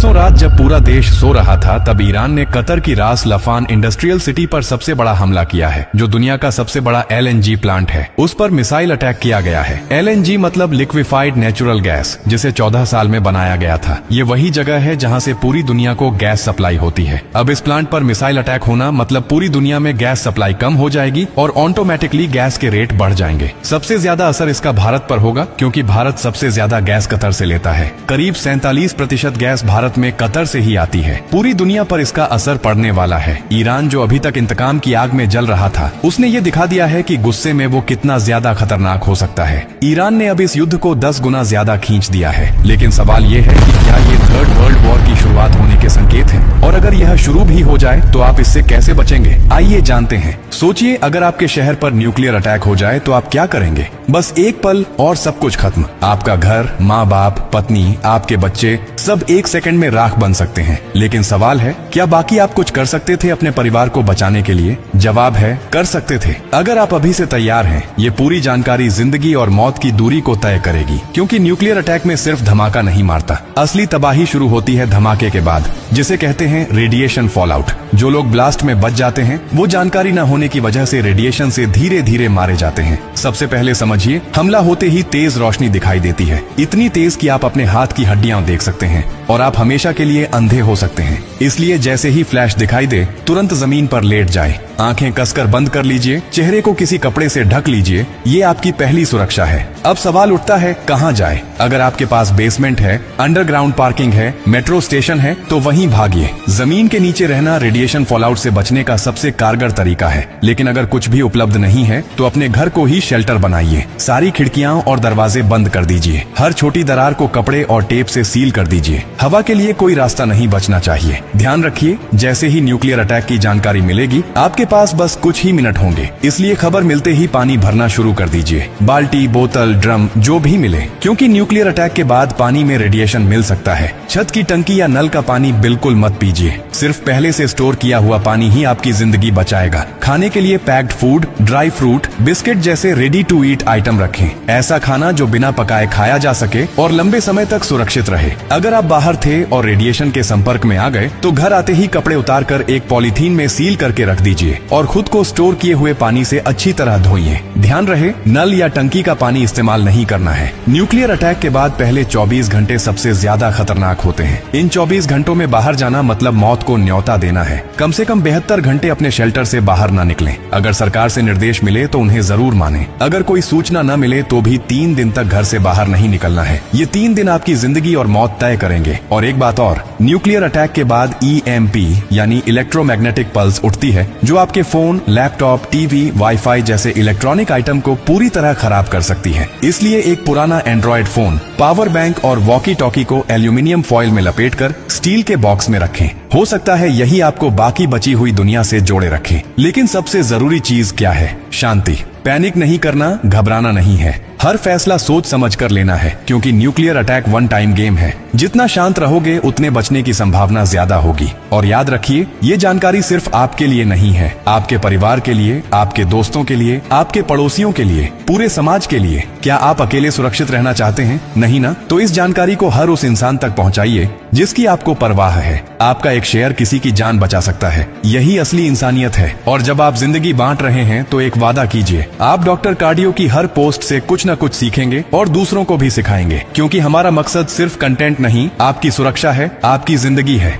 परसों रात जब पूरा देश सो रहा था तब ईरान ने कतर की रास लफान इंडस्ट्रियल सिटी पर सबसे बड़ा हमला किया है, जो दुनिया का सबसे बड़ा LNG प्लांट है। उस पर मिसाइल अटैक किया गया है। LNG मतलब लिक्विफाइड नेचुरल गैस, जिसे 14 साल में बनाया गया था। ये वही जगह है जहाँ से पूरी दुनिया को गैस सप्लाई होती है। अब इस प्लांट पर मिसाइल अटैक होना मतलब पूरी दुनिया में गैस सप्लाई कम हो जाएगी और ऑटोमेटिकली गैस के रेट बढ़ जाएंगे। सबसे ज्यादा असर इसका भारत पर होगा, क्योंकि भारत सबसे ज्यादा गैस कतर से लेता है। करीब 47% गैस भारत में कतर से ही आती है। पूरी दुनिया पर इसका असर पड़ने वाला है। ईरान जो अभी तक इंतकाम की आग में जल रहा था, उसने ये दिखा दिया है कि गुस्से में वो कितना ज्यादा खतरनाक हो सकता है। ईरान ने अब इस युद्ध को 10 गुना ज्यादा खींच दिया है। लेकिन सवाल ये है कि क्या ये थर्ड वर्ल्ड वॉर की शुरुआत होने के संकेत हैं? और अगर यह शुरू भी हो जाए तो आप इससे कैसे बचेंगे? आइए जानते हैं। सोचिए, अगर आपके शहर पर न्यूक्लियर अटैक हो जाए तो आप क्या करेंगे? बस एक पल और सब कुछ खत्म। आपका घर, माँ बाप, पत्नी, आपके बच्चे सब एक सेकंड में राख बन सकते हैं। लेकिन सवाल है, क्या बाकी आप कुछ कर सकते थे अपने परिवार को बचाने के लिए? जवाब है, कर सकते थे। अगर आप अभी से तैयार हैं, ये पूरी जानकारी जिंदगी और मौत की दूरी को तय करेगी। क्योंकि न्यूक्लियर अटैक में सिर्फ धमाका नहीं मारता, असली तबाही शुरू होती है धमाके के बाद, जिसे कहते हैं रेडिएशन फॉलआउट। जो लोग ब्लास्ट में बच जाते हैं, वो जानकारी न होने की वजह से रेडिएशन से धीरे धीरे मारे जाते हैं। सबसे पहले समझिए, हमला होते ही तेज रोशनी दिखाई देती है, इतनी तेज कि आप अपने हाथ की हड्डियां देख सकते हैं और आप हमेशा के लिए अंधे हो सकते हैं। इसलिए जैसे ही फ्लैश दिखाई दे, तुरंत जमीन पर लेट जाए, आंखें कसकर बंद कर लीजिए, चेहरे को किसी कपड़े से ढक लीजिए। ये आपकी पहली सुरक्षा है। अब सवाल उठता है, कहाँ जाए? अगर आपके पास बेसमेंट है, अंडरग्राउंड पार्किंग है, मेट्रो स्टेशन है, तो वहीं भागिए। जमीन के नीचे रहना रेडिएशन फॉलआउट से बचने का सबसे कारगर तरीका है। लेकिन अगर कुछ भी उपलब्ध नहीं है तो अपने घर को ही शेल्टर बनाइए। सारी खिड़कियां और दरवाजे बंद कर दीजिए। हर छोटी दरार को कपड़े और टेप से सील कर दीजिए। हवा के लिए कोई रास्ता नहीं बचना चाहिए। ध्यान रखिए, जैसे ही न्यूक्लियर अटैक की जानकारी मिलेगी, आपके पास बस कुछ ही मिनट होंगे। इसलिए खबर मिलते ही पानी भरना शुरू कर दीजिए। बाल्टी, बोतल, ड्रम, जो भी मिले, क्योंकि न्यूक्लियर अटैक के बाद पानी में रेडिएशन मिल सकता है। छत की टंकी या नल का पानी बिल्कुल मत पीजिए। सिर्फ पहले से स्टोर किया हुआ पानी ही आपकी जिंदगी बचाएगा। खाने के लिए packed food, dry fruit, biscuit जैसे रेडी टू ईट आइटम रखें। ऐसा खाना जो बिना पकाए खाया जा सके और लंबे समय तक सुरक्षित रहे। अगर आप बाहर थे और रेडिएशन के संपर्क में आ गए तो घर आते ही कपड़े उतारकर एक पॉलीथीन में सील करके रख दीजिए और खुद को स्टोर किए हुए पानी से अच्छी तरह धोइए। ध्यान रहे, नल या टंकी का पानी इस्तेमाल नहीं करना है। न्यूक्लियर अटैक के बाद पहले 24 घंटे सबसे ज्यादा खतरनाक होते हैं। इन 24 घंटों में बाहर जाना मतलब मौत को न्योता देना है। कम से कम 72 घंटे अपने शेल्टर से बाहर न निकलें। अगर सरकार से निर्देश मिले तो उन्हें जरूर माने। अगर कोई सूचना न मिले तो भी 3 दिन तक घर से बाहर नहीं निकलना है। ये 3 दिन आपकी जिंदगी और मौत तय करेंगे। और एक बात और, न्यूक्लियर अटैक के बाद EMP यानी इलेक्ट्रोमैग्नेटिक पल्स उठती है, जो आपके फोन, लैपटॉप, टीवी, वाईफाई जैसे इलेक्ट्रॉनिक आइटम को पूरी तरह खराब कर सकती है। इसलिए एक पुराना एंड्रॉइड फोन, पावर बैंक और वॉकी टॉकी को एल्यूमिनियम फॉइल में लपेटकर स्टील के बॉक्स में रखें। हो सकता है यही आपको बाकी बची हुई दुनिया से जोड़े रखे। लेकिन सबसे जरूरी चीज क्या है? शांति। पैनिक नहीं करना, घबराना नहीं है। हर फैसला सोच समझ कर लेना है, क्योंकि nuclear attack one time game है। जितना शांत रहोगे उतने बचने की संभावना ज्यादा होगी। और याद रखिए, ये जानकारी सिर्फ आपके लिए नहीं है, आपके परिवार के लिए, आपके दोस्तों के लिए, आपके पड़ोसियों के लिए, पूरे समाज के लिए। क्या आप अकेले सुरक्षित रहना चाहते हैं? नहीं ना? तो इस जानकारी को हर उस इंसान तक पहुंचाइए जिसकी आपको परवाह है। आपका एक शेयर किसी की जान बचा सकता है। यही असली इंसानियत है। और जब आप जिंदगी बांट रहे हैं तो एक वादा कीजिए, आप डॉक्टर कार्डियो की हर पोस्ट से कुछ न कुछ सीखेंगे और दूसरों को भी सिखाएंगे। क्योंकि हमारा मकसद सिर्फ कंटेंट नहीं, आपकी सुरक्षा है, आपकी जिंदगी है।